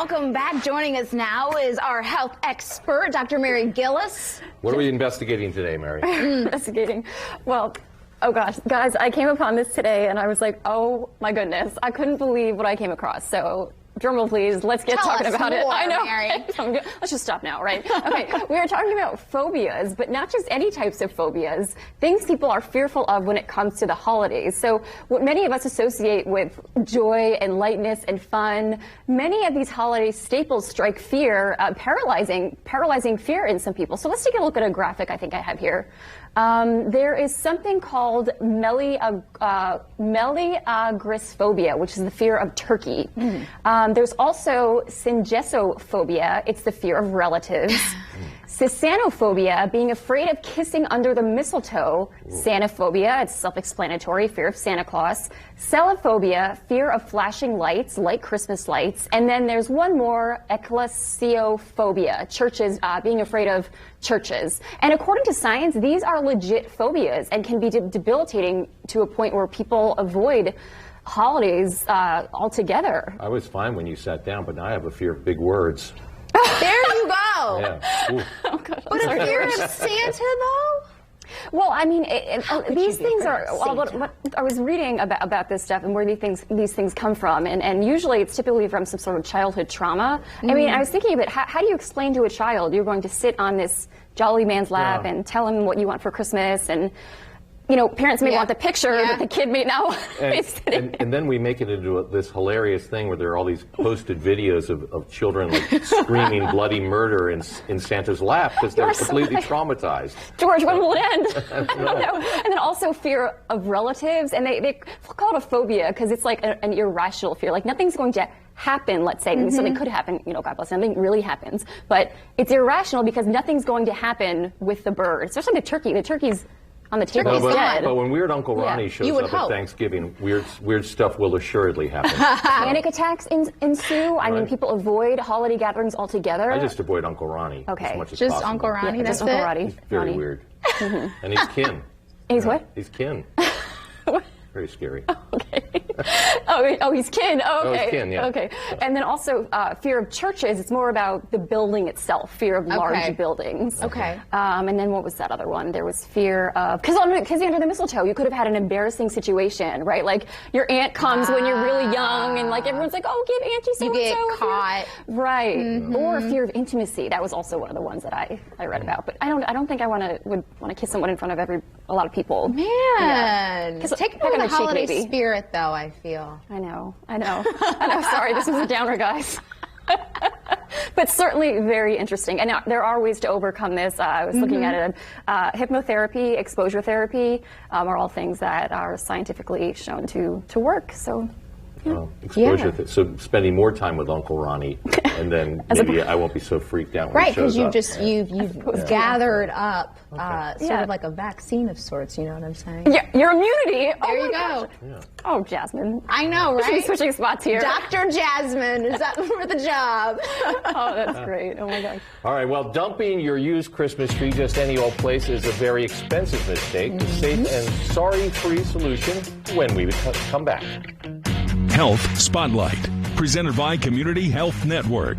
welcome back. Joining us now is our health expert, Dr. Mary Gillis. What are we investigating today, Mary? Investigating. Well, oh gosh, guys, I came upon this today and I was like, oh my goodness, I couldn't believe what I came across. So, drumroll please, let's get talking about it. I know, Mary. Let's just stop now, right? Okay, we are talking about phobias, but not just any types of phobias, things people are fearful of when it comes to the holidays. So what many of us associate with joy and lightness and fun, many of these holiday staples strike fear, paralyzing fear in some people. So let's take a look at a graphic I think I have here. There is something called meleagrisphobia, which is the fear of turkey. There's also syngesophobia. It's the fear of relatives. Sisanophobia, being afraid of kissing under the mistletoe. Sanophobia, it's self-explanatory, fear of Santa Claus. Celophobia, fear of flashing lights, like Christmas lights. And then there's one more, ecclesiophobia, churches, being afraid of churches. And according to science, these are legit phobias and can be debilitating to a point where people avoid holidays altogether. I was fine when you sat down, but now I have a fear of big words. There you go. Yeah. Oh, gosh, But a fear of Santa, though? Well, I mean, these things are. Well, what I was reading about this stuff and where these things come from, and usually it's typically from some sort of childhood trauma. I mean, I was thinking of it. How do you explain to a child you're going to sit on this jolly man's lap and tell him what you want for Christmas? And you know, parents may want the picture, but the kid may not. And then we make it into this hilarious thing where there are all these posted videos of children like screaming bloody murder in Santa's lap because they're completely traumatized. George, when will it end? I don't know. And then also fear of relatives, and they call it a phobia because it's like an irrational fear. Like nothing's going to happen, let's say. Something could happen, you know, God bless, nothing really happens. But it's irrational because nothing's going to happen with the bird, especially the turkey. The turkey's on the table. But when Weird Uncle Ronnie shows up at Thanksgiving, weird stuff will assuredly happen. Panic attacks ensue. I mean, people avoid holiday gatherings altogether. I just avoid Uncle Ronnie as much as just possible. Uncle Ronnie, Yeah, that's just Uncle it? Ronnie. He's very weird. And he's kin. He's what? He's kin. Very scary. Okay. Oh, he's kin. Oh, okay. Oh, he's kin, yeah. Okay. And then also fear of churches. It's more about the building itself, fear of large buildings. Okay. And then what was that other one? There was fear of, because under the mistletoe, you could have had an embarrassing situation, right? Like your aunt comes when you're really young and like everyone's like, oh, give Auntie so-and-so. You get caught. Right. Or fear of intimacy. That was also one of the ones that I read about. But I don't think I would want to kiss someone in front of a lot of people. Man. Take it with the holiday maybe. spirit, though, I feel. I know. Sorry, this was a downer, guys. But certainly very interesting. And now there are ways to overcome this. I was looking at it. Hypnotherapy, exposure therapy are all things that are scientifically shown to work. So. Exposure. So spending more time with Uncle Ronnie, and then maybe I won't be so freaked out when he shows up. You've gathered up sort of like a vaccine of sorts. You know what I'm saying? Yeah, your immunity. There you go. Yeah. Oh, Jasmine. I know, We should be right? switching spots here. Dr. Jasmine is up for the job. Oh, that's great. Oh my God. All right, well, dumping your used Christmas tree just any old place is a very expensive mistake. The safe and sorry-free solution when we come back. Health Spotlight, presented by Community Health Network.